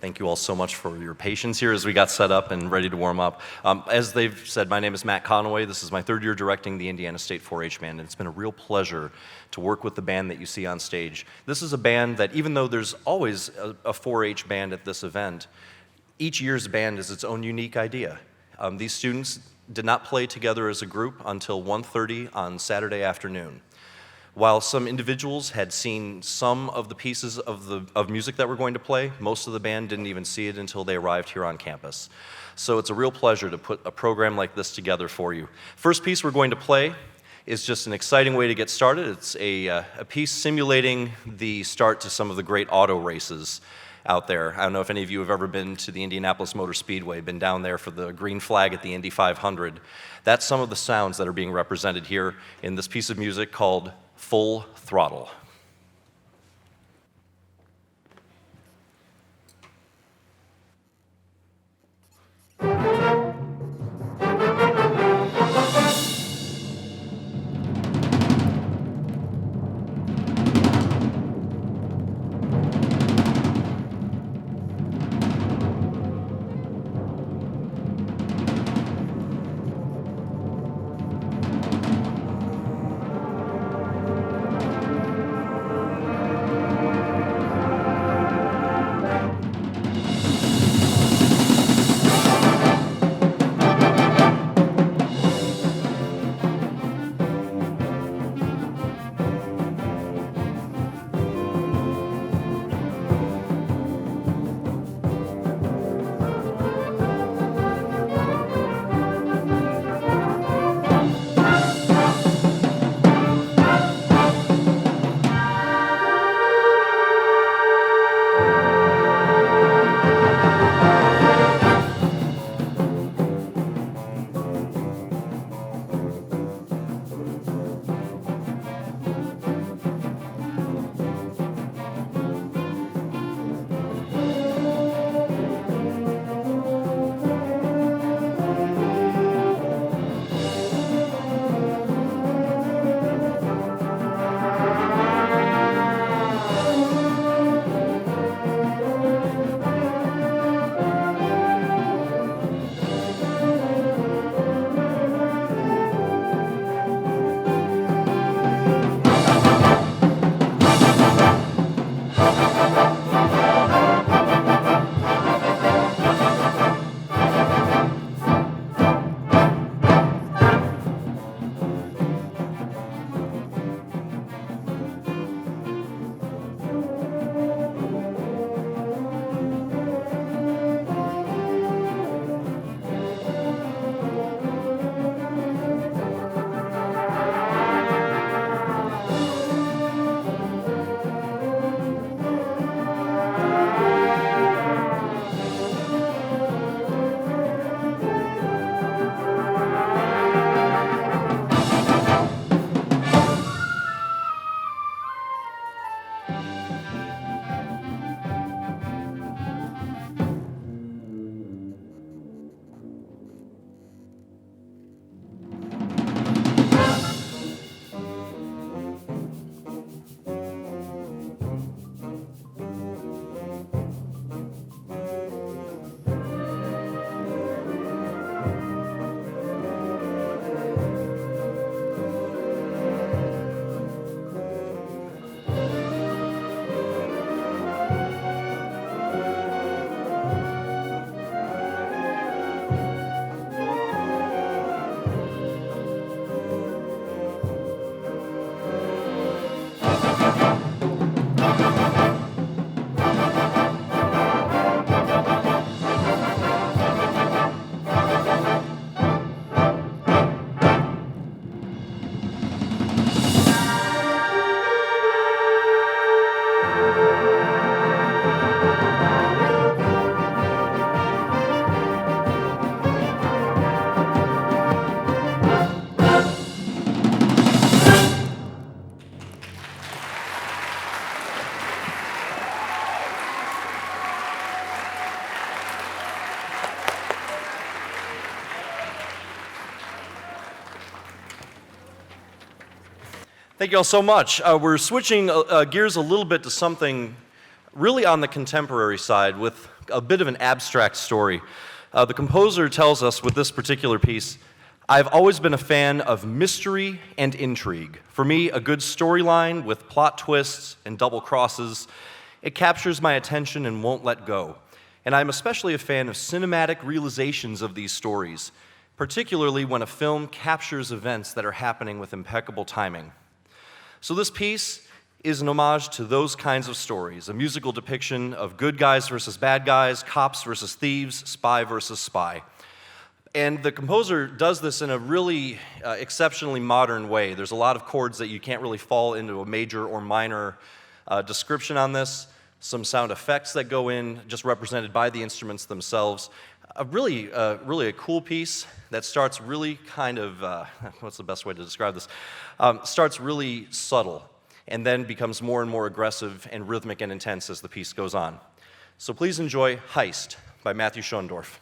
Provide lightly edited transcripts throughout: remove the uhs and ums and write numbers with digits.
Thank you all so much for your patience here as we got set up and ready to warm up. As they've said, my name is Matt Conaway. This is my third year directing the Indiana State 4-H Band, and it's been a real pleasure to work with the band that you see on stage. This is a band that, even though there's always a 4-H band at this event, each year's band is its own unique idea. These students did not play together as a group until 1:30 on Saturday afternoon. While some individuals had seen some of the pieces of music that we're going to play, most of the band didn't even see it until they arrived here on campus. So it's a real pleasure to put a program like this together for you. First piece we're going to play is just an exciting way to get started. It's a piece simulating the start to some of the great auto races out there. I don't know if any of you have ever been to the Indianapolis Motor Speedway, been down there for the green flag at the Indy 500. That's some of the sounds that are being represented here in this piece of music called Full Throttle. Thank you all so much. We're switching gears a little bit to something really on the contemporary side with a bit of an abstract story. The composer tells us with this particular piece, I've always been a fan of mystery and intrigue. For me, a good storyline with plot twists and double crosses, it captures my attention and won't let go. And I'm especially a fan of cinematic realizations of these stories, particularly when a film captures events that are happening with impeccable timing. So this piece is an homage to those kinds of stories, a musical depiction of good guys versus bad guys, cops versus thieves, spy versus spy. And the composer does this in a really exceptionally modern way. There's a lot of chords that you can't really fall into a major or minor description on this, some sound effects that go in, just represented by the instruments themselves. Really a cool piece that starts really kind of, what's the best way to describe this? Starts really subtle and then becomes more and more aggressive and rhythmic and intense as the piece goes on. So please enjoy Heist by Matthew Schoendorf.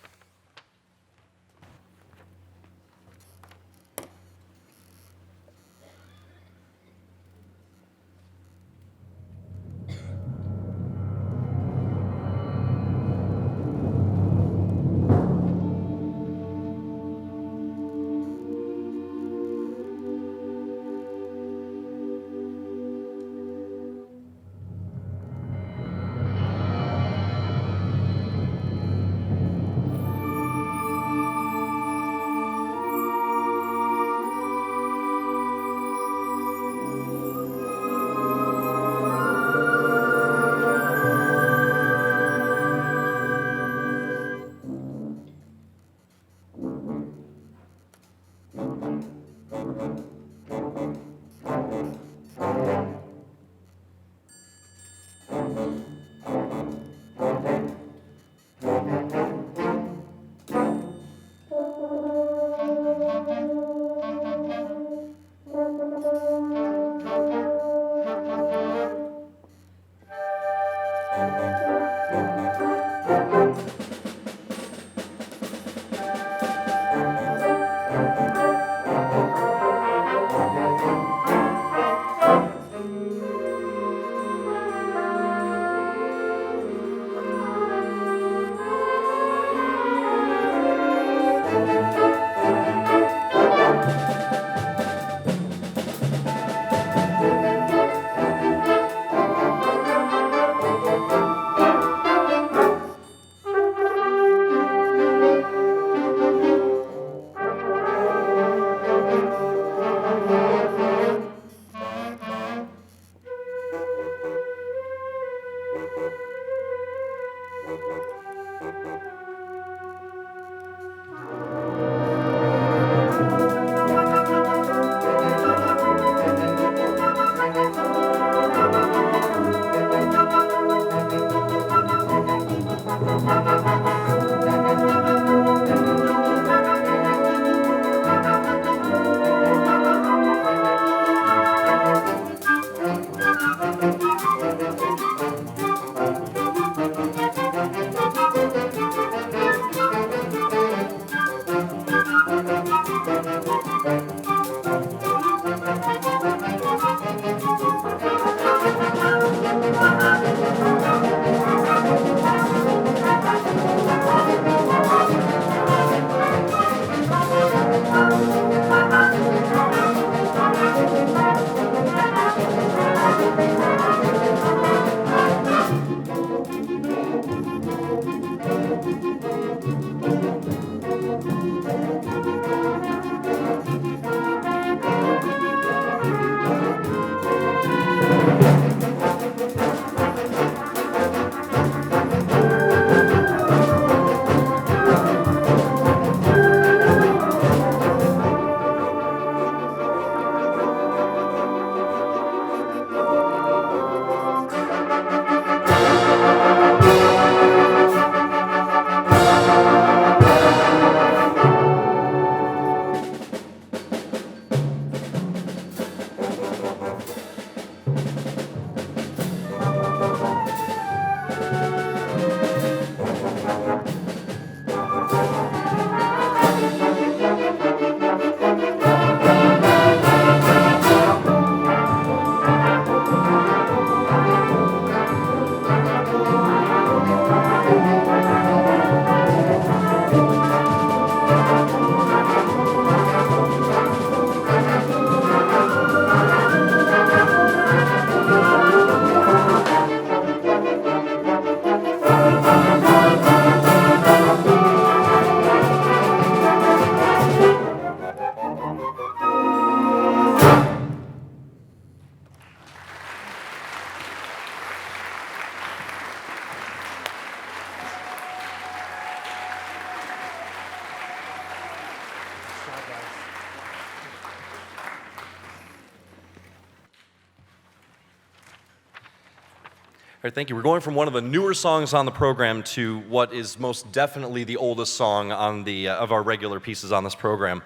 All right, thank you. We're going from one of the newer songs on the program to what is most definitely the oldest song on the of our regular pieces on this program.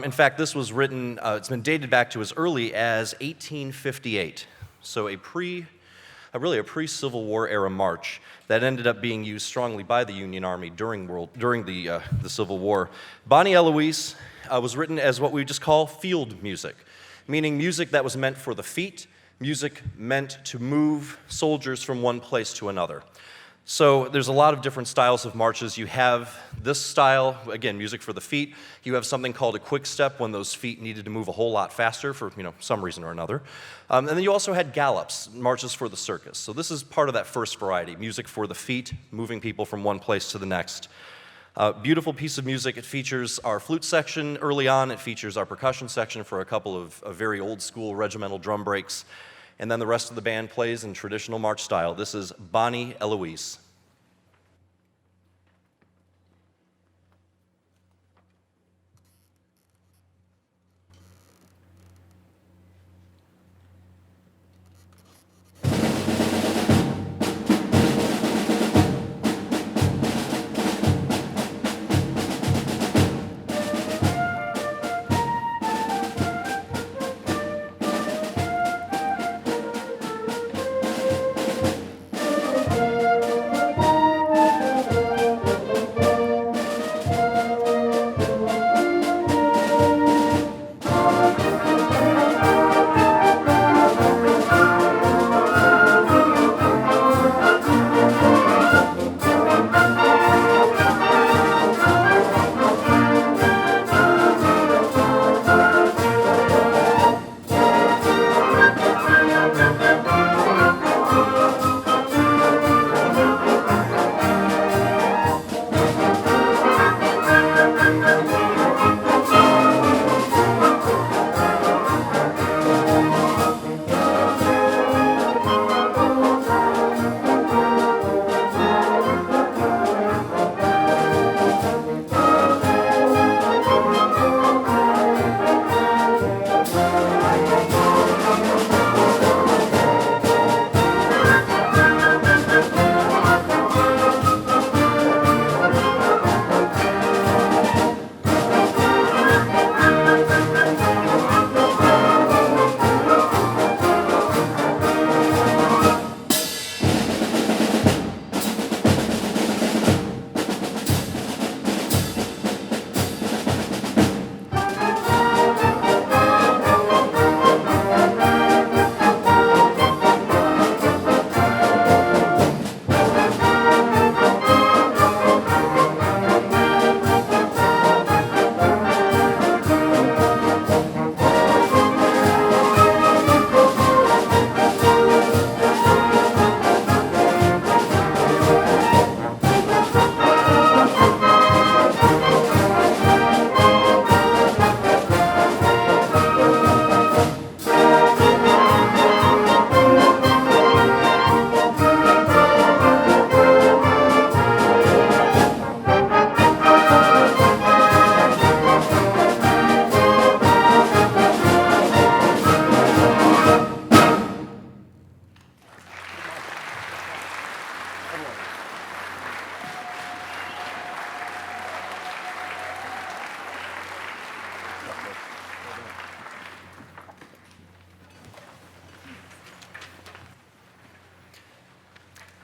In fact, this was written, it's been dated back to as early as 1858, so really a pre-Civil War era march that ended up being used strongly by the Union Army during the Civil War. Bonnie Eloise was written as what we just call field music, meaning music that was meant for the feet, music meant to move soldiers from one place to another. So there's a lot of different styles of marches. You have this style, again, music for the feet. You have something called a quick step when those feet needed to move a whole lot faster for some reason or another. And then you also had gallops, marches for the circus. So this is part of that first variety, music for the feet, moving people from one place to the next. Beautiful piece of music. It features our flute section early on. It features our percussion section for a couple of very old school regimental drum breaks. And then the rest of the band plays in traditional march style. This is Bonnie Eloise.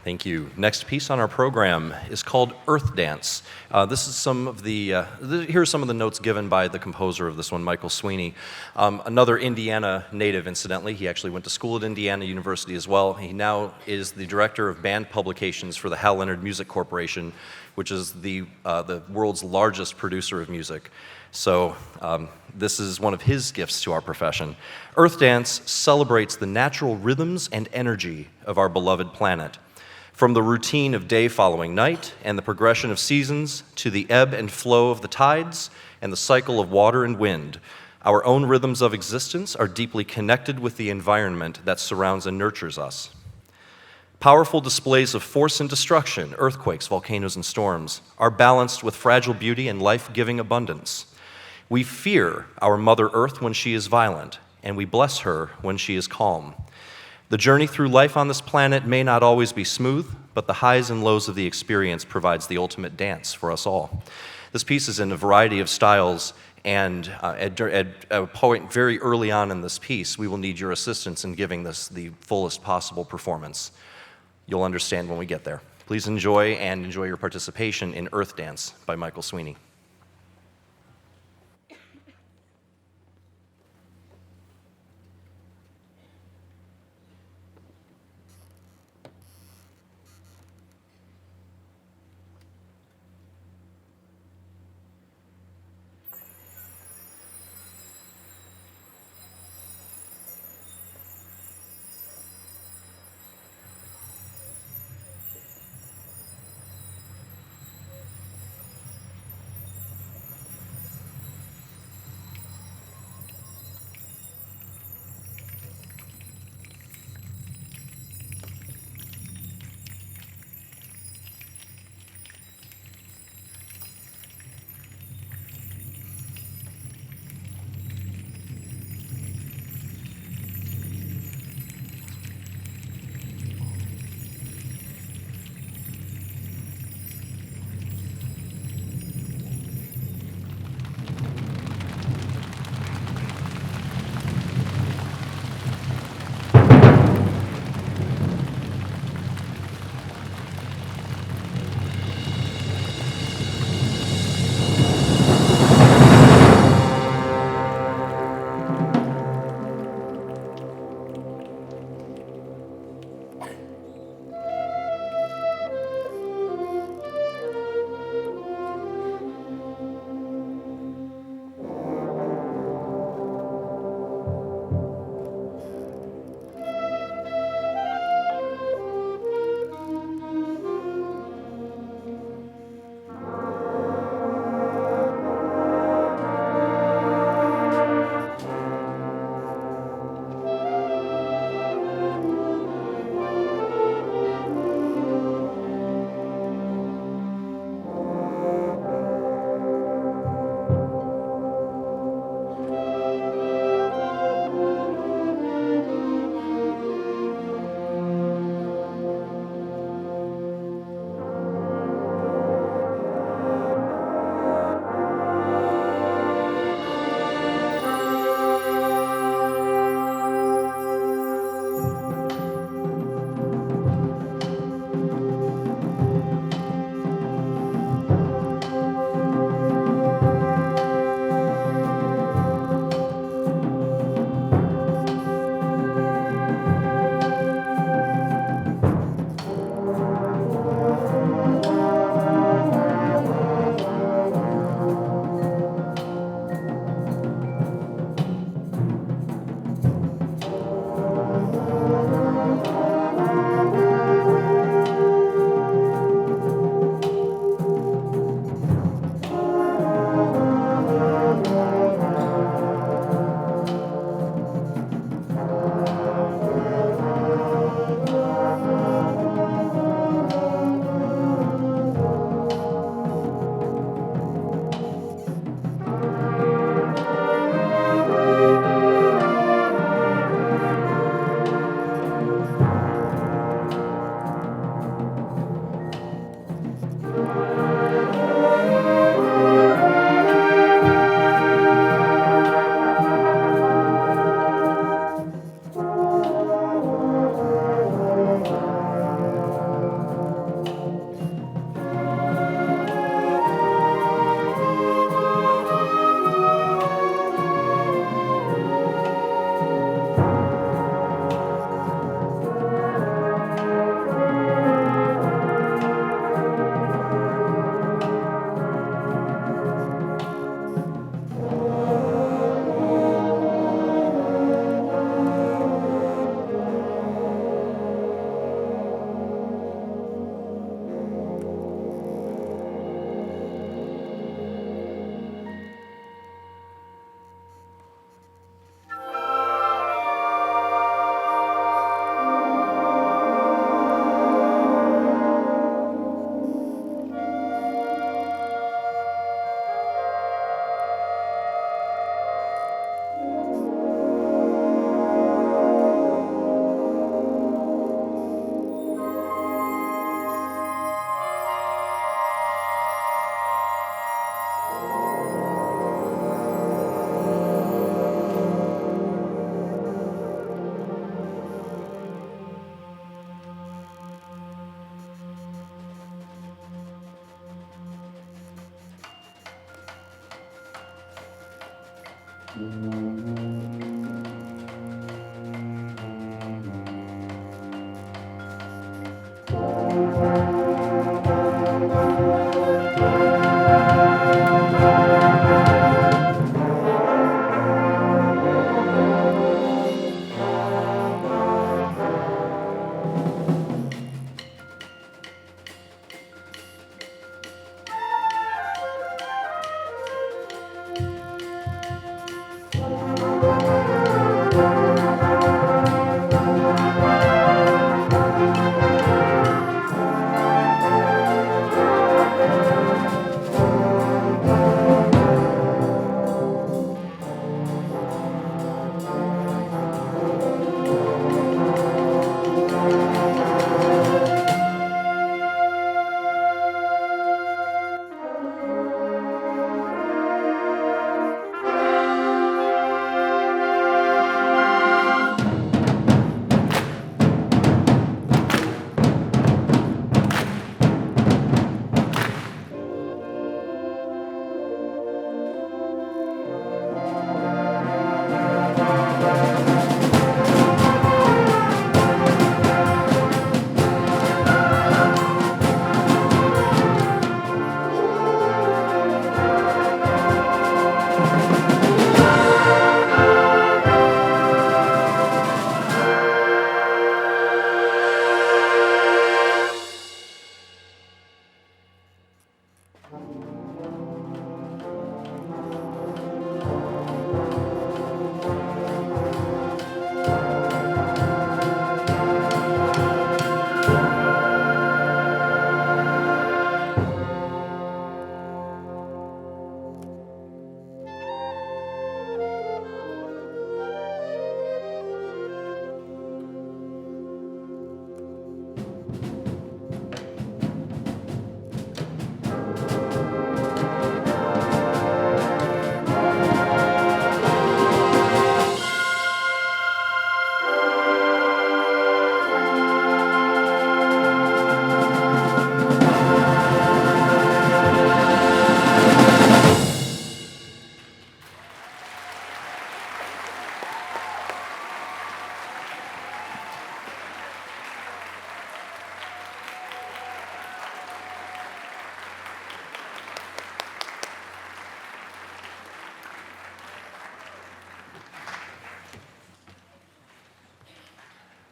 Thank you. Next piece on our program is called Earth Dance. This is some of the, here are some of the notes given by the composer of this one, Michael Sweeney. Another Indiana native, incidentally. He actually went to school at Indiana University as well. He now is the director of band publications for the Hal Leonard Music Corporation, which is the world's largest producer of music. So this is one of his gifts to our profession. Earth Dance celebrates the natural rhythms and energy of our beloved planet. From the routine of day following night and the progression of seasons to the ebb and flow of the tides and the cycle of water and wind, our own rhythms of existence are deeply connected with the environment that surrounds and nurtures us. Powerful displays of force and destruction, earthquakes, volcanoes, and storms, are balanced with fragile beauty and life-giving abundance. We fear our Mother Earth when she is violent, and we bless her when she is calm. The journey through life on this planet may not always be smooth, but the highs and lows of the experience provides the ultimate dance for us all. This piece is in a variety of styles, and at a point very early on in this piece, we will need your assistance in giving this the fullest possible performance. You'll understand when we get there. Please enjoy your participation in Earth Dance by Michael Sweeney.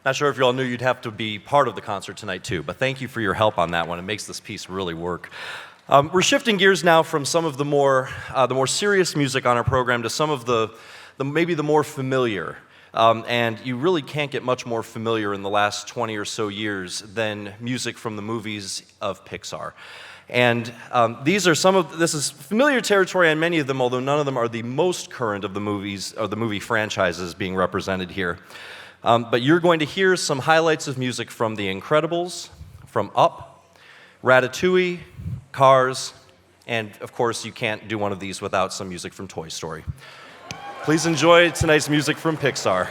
Not sure if you all knew you'd have to be part of the concert tonight too, but thank you for your help on that one. It makes this piece really work. We're shifting gears now from some of the more serious music on our program to some of the maybe the more familiar. And you really can't get much more familiar in the last 20 or so years than music from the movies of Pixar. And this is familiar territory on many of them, although none of them are the most current of the movies or the movie franchises being represented here. But you're going to hear some highlights of music from The Incredibles, from Up, Ratatouille, Cars, and of course you can't do one of these without some music from Toy Story. Please enjoy tonight's music from Pixar.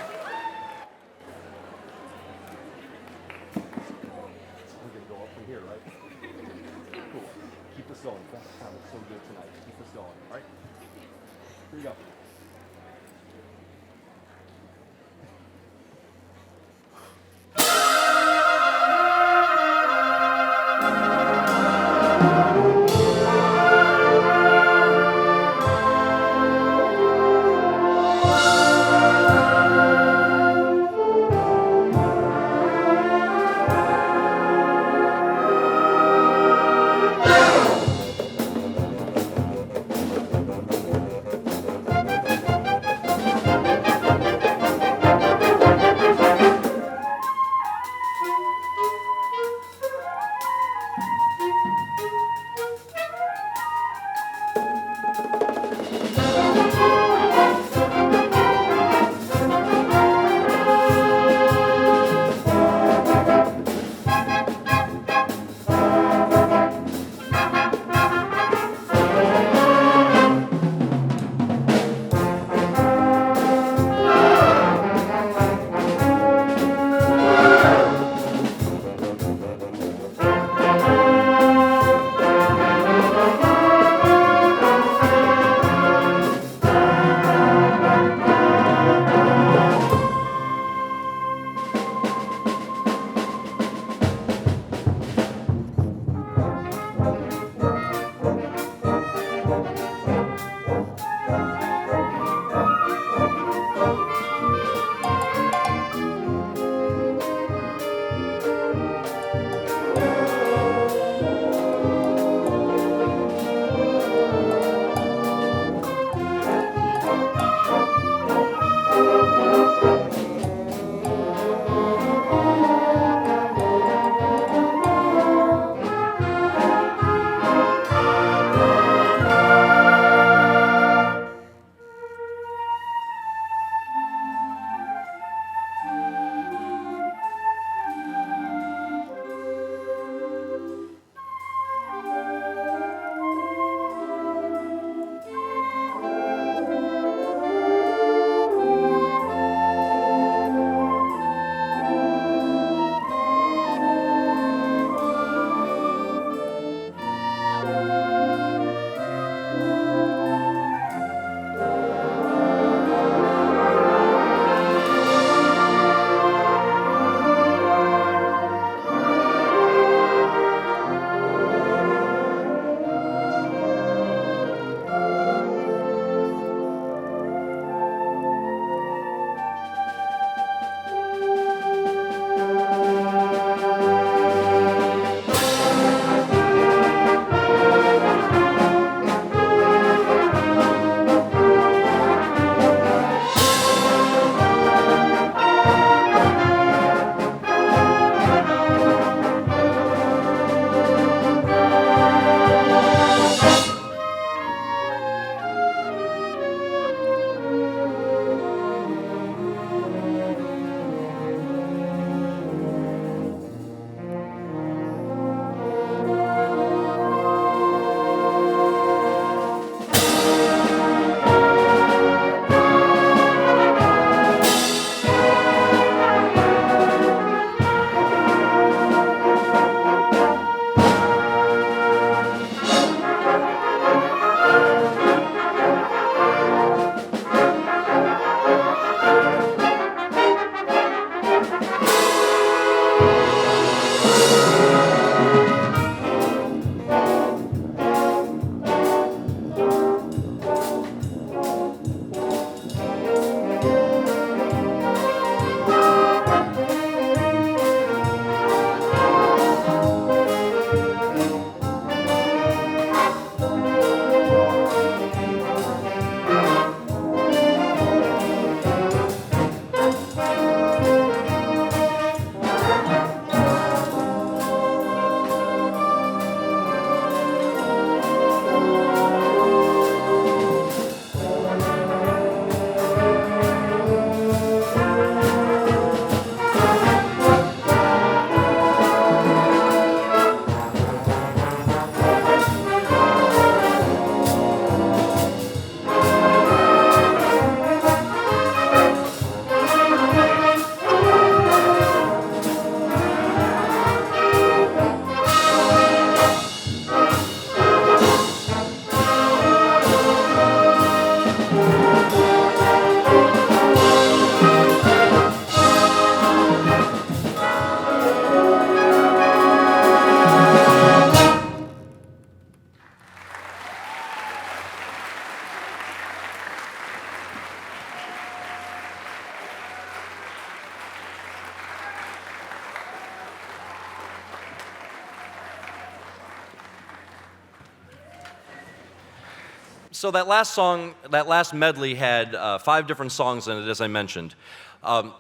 So that last song, that last medley had 5 different songs in it, as I mentioned.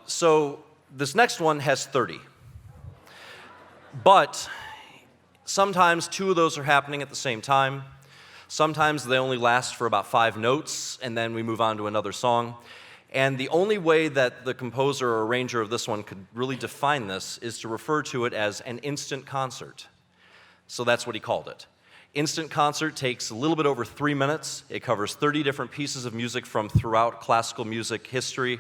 So this next one has 30. But sometimes 2 of those are happening at the same time. Sometimes they only last for about 5 notes, and then we move on to another song. And the only way that the composer or arranger of this one could really define this is to refer to it as an instant concert. So that's what he called it. Instant concert takes a little bit over 3 minutes. It covers 30 different pieces of music from throughout classical music history,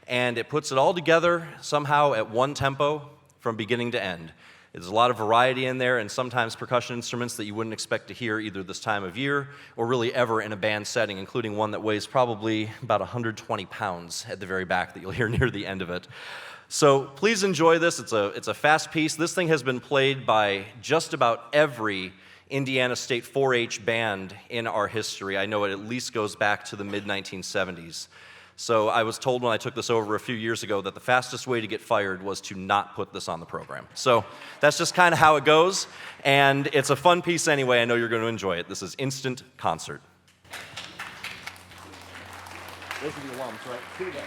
and it puts it all together somehow at one tempo from beginning to end. There's a lot of variety in there, and sometimes percussion instruments that you wouldn't expect to hear either this time of year or really ever in a band setting, including one that weighs probably about 120 pounds at the very back that you'll hear near the end of it. So please enjoy this. It's a fast piece. This thing has been played by just about every Indiana State 4-H band in our history. I know it at least goes back to the mid-1970s. So I was told when I took this over a few years ago that the fastest way to get fired was to not put this on the program. So that's just kind of how it goes, and it's a fun piece anyway. I know you're going to enjoy it. This is Instant Concert. Those are the alarms, right? Here we go.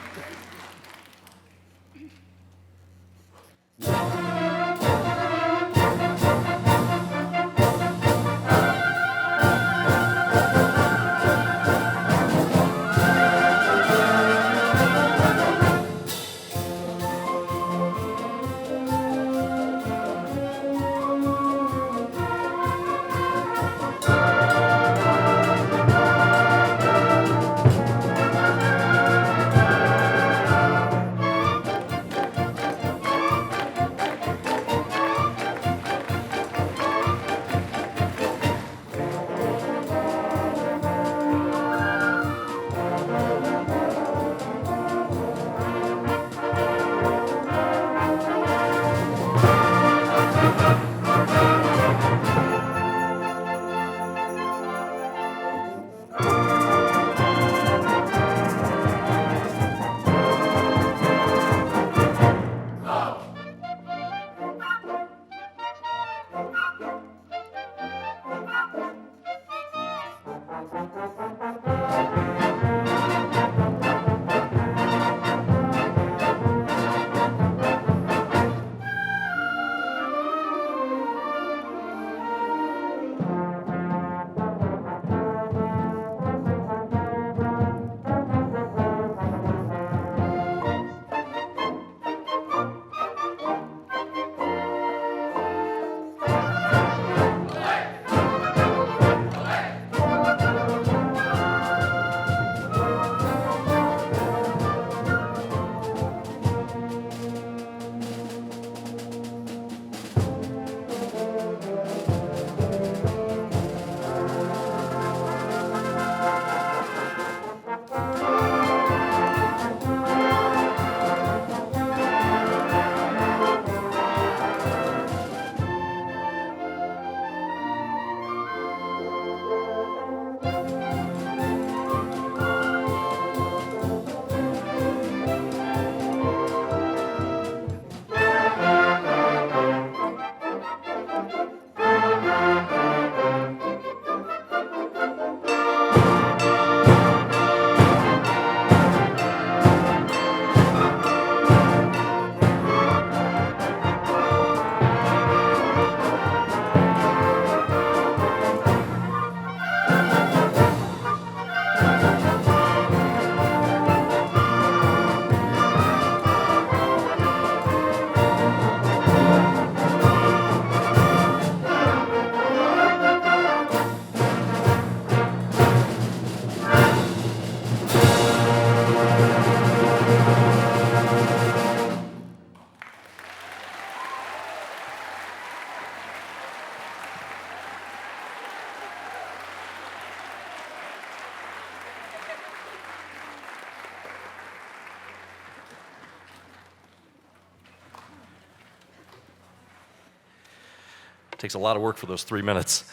Takes a lot of work for those 3 minutes.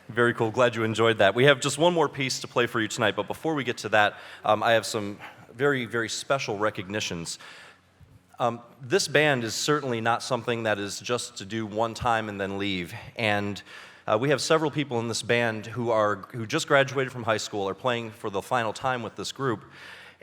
Very cool. Glad you enjoyed that. We have just one more piece to play for you tonight, but before we get to that, I have some very, very special recognitions. This band is certainly not something that is just to do one time and then leave. And We have several people in this band who just graduated from high school, are playing for the final time with this group,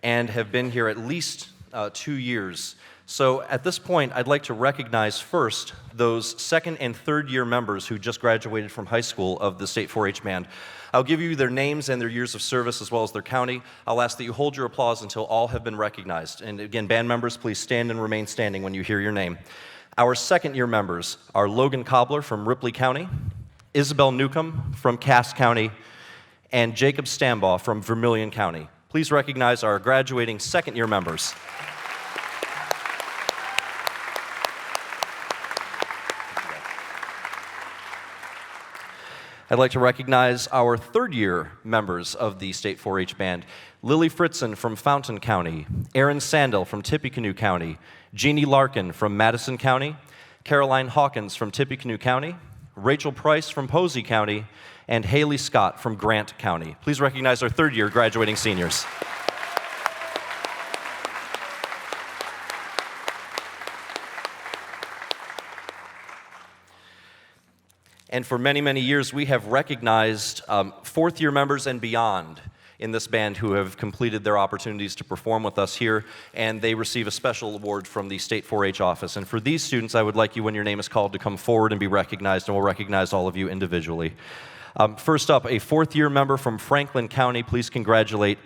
and have been here at least 2 years. So at this point, I'd like to recognize first those second and third year members who just graduated from high school of the State 4-H Band. I'll give you their names and their years of service as well as their county. I'll ask that you hold your applause until all have been recognized. And again, band members, please stand and remain standing when you hear your name. Our second year members are Logan Cobbler from Ripley County, Isabel Newcomb from Cass County, and Jacob Stambaugh from Vermilion County. Please recognize our graduating second year members. I'd like to recognize our third-year members of the State 4-H Band. Lily Fritzen from Fountain County, Aaron Sandel from Tippecanoe County, Jeannie Larkin from Madison County, Caroline Hawkins from Tippecanoe County, Rachel Price from Posey County, and Haley Scott from Grant County. Please recognize our third-year graduating seniors. And for many, many years, we have recognized fourth-year members and beyond in this band who have completed their opportunities to perform with us here, and they receive a special award from the State 4-H office. And for these students, I would like you, when your name is called, to come forward and be recognized, and we'll recognize all of you individually. First up, a fourth-year member from Franklin County. Please congratulate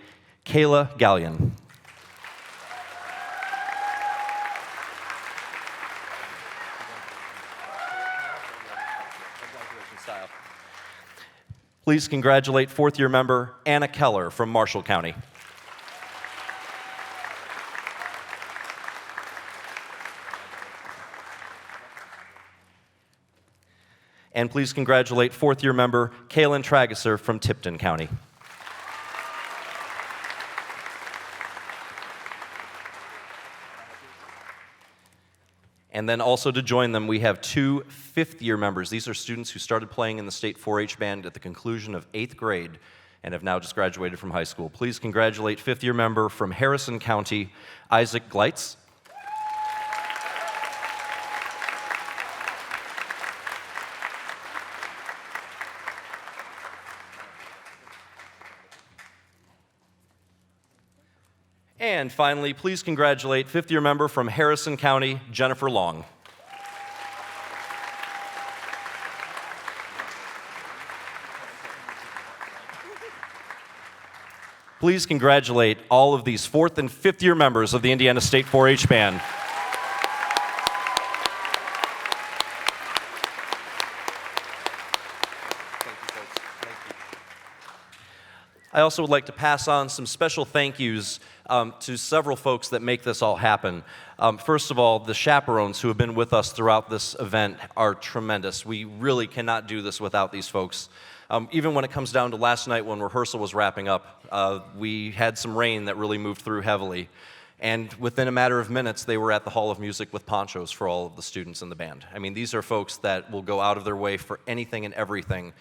Kayla Gallion. Please congratulate fourth-year member Anna Keller from Marshall County. And please congratulate fourth-year member Kaylin Trageser from Tipton County. And then also to join them, we have two fifth-year members. These are students who started playing in the State 4-H Band at the conclusion of 8th grade and have now just graduated from high school. Please congratulate fifth-year member from Harrison County, Isaac Gleitz. And finally, please congratulate fifth-year member from Harrison County, Jennifer Long. Please congratulate all of these fourth and fifth-year members of the Indiana State 4-H Band. I also would like to pass on some special thank yous to several folks that make this all happen. First of all, the chaperones who have been with us throughout this event are tremendous. We really cannot do this without these folks. Even when it comes down to last night when rehearsal was wrapping up, we had some rain that really moved through heavily. And within a matter of minutes, they were at the Hall of Music with ponchos for all of the students in the band. I mean, these are folks that will go out of their way for anything and everything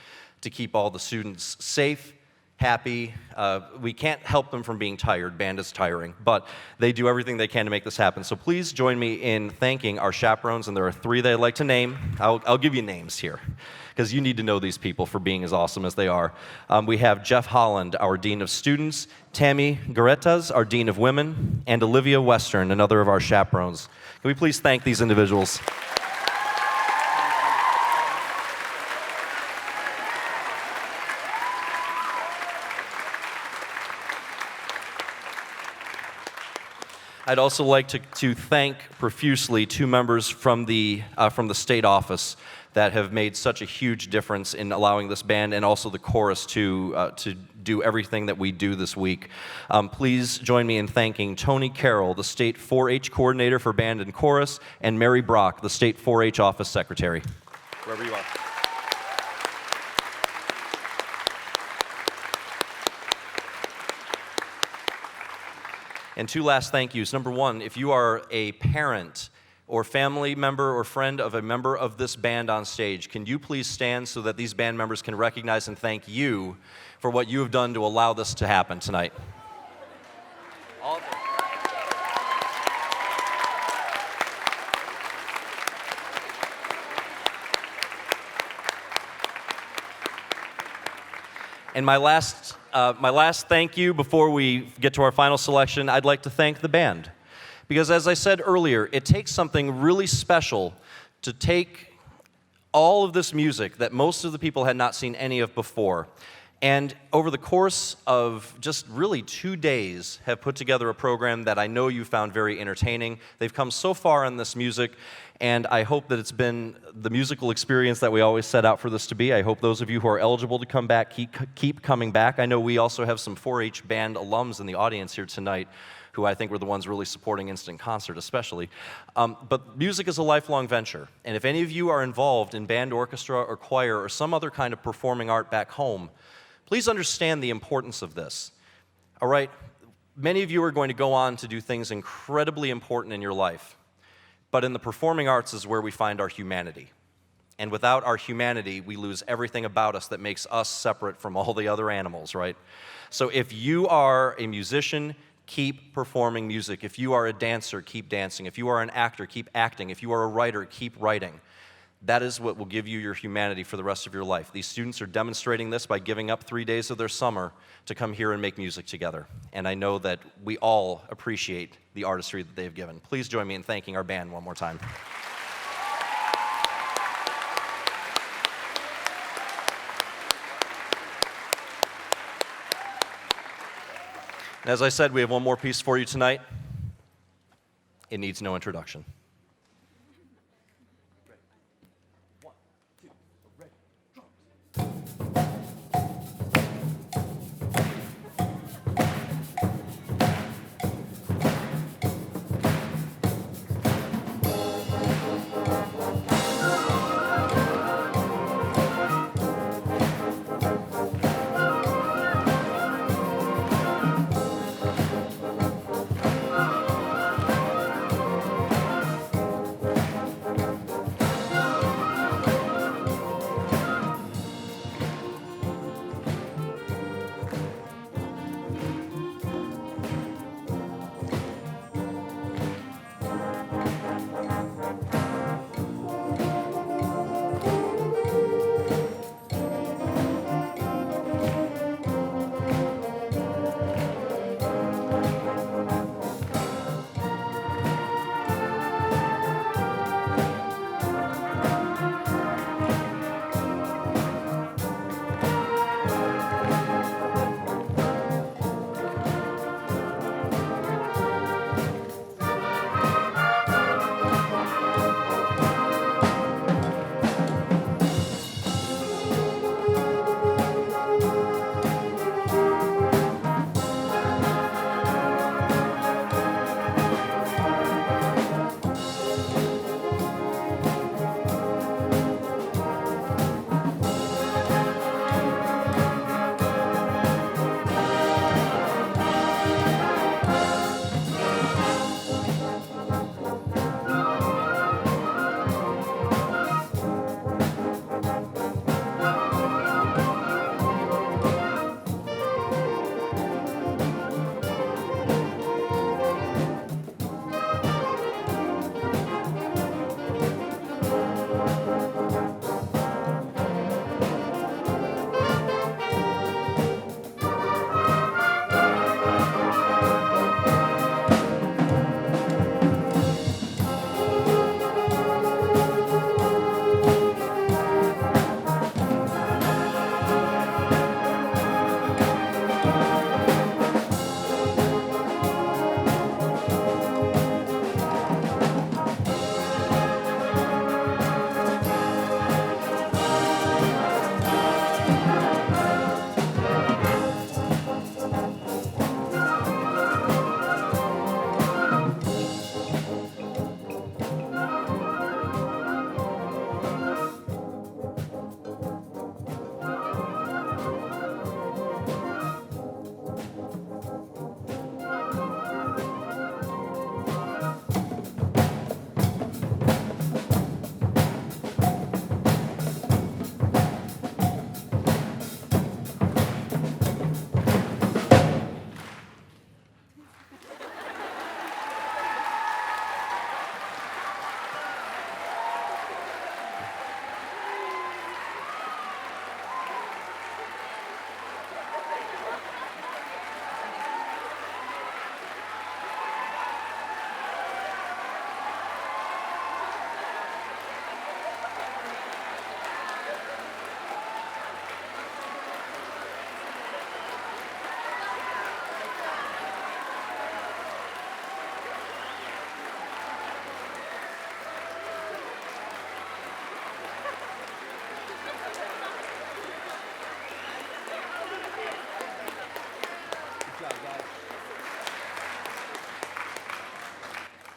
to keep all the students safe, happy. We can't help them from being tired. Band is tiring, but they do everything they can to make this happen. So please join me in thanking our chaperones, and there are three that I'd like to name. I'll give you names here, because you need to know these people for being as awesome as they are. We have Jeff Holland, our Dean of Students, Tammy Garetas, our Dean of Women, and Olivia Western, another of our chaperones. Can we please thank these individuals? I'd also like to thank profusely two members from the state office that have made such a huge difference in allowing this band and also the chorus to do everything that we do this week. Please join me in thanking Tony Carroll, the State 4-H Coordinator for Band and Chorus, and Mary Brock, the State 4-H Office Secretary. Wherever you are. And two last thank yous. Number one, if you are a parent or family member or friend of a member of this band on stage, can you please stand so that these band members can recognize and thank you for what you have done to allow this to happen tonight? And my last thank you before we get to our final selection, I'd like to thank the band. Because as I said earlier, it takes something really special to take all of this music that most of the people had not seen any of before, and over the course of just really 2 days have put together a program that I know you found very entertaining. They've come so far in this music, and I hope that it's been the musical experience that we always set out for this to be. I hope those of you who are eligible to come back keep coming back. I know we also have some 4-H band alums in the audience here tonight who I think were the ones really supporting Instant Concert especially. But music is a lifelong venture, and if any of you are involved in band, orchestra, or choir, or some other kind of performing art back home, please understand the importance of this. All right, many of you are going to go on to do things incredibly important in your life, but in the performing arts is where we find our humanity. And without our humanity, we lose everything about us that makes us separate from all the other animals, right? So if you are a musician, keep performing music. If you are a dancer, keep dancing. If you are an actor, keep acting. If you are a writer, keep writing. That is what will give you your humanity for the rest of your life. These students are demonstrating this by giving up 3 days of their summer to come here and make music together. And I know that we all appreciate the artistry that they've given. Please join me in thanking our band one more time. And as I said, we have one more piece for you tonight. It needs no introduction.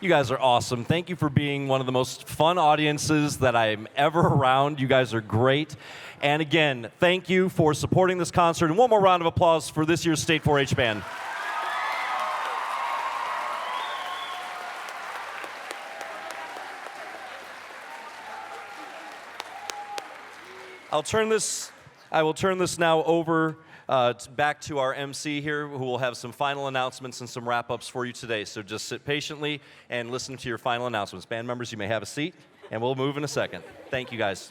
You guys are awesome. Thank you for being one of the most fun audiences that I'm ever around. You guys are great. And again, thank you for supporting this concert. And one more round of applause for this year's State 4-H Band. I will turn this now over back to our MC here, who will have some final announcements and some wrap-ups for you today. So just sit patiently and listen to your final announcements. Band members, you may have a seat, and we'll move in a second. Thank you, guys.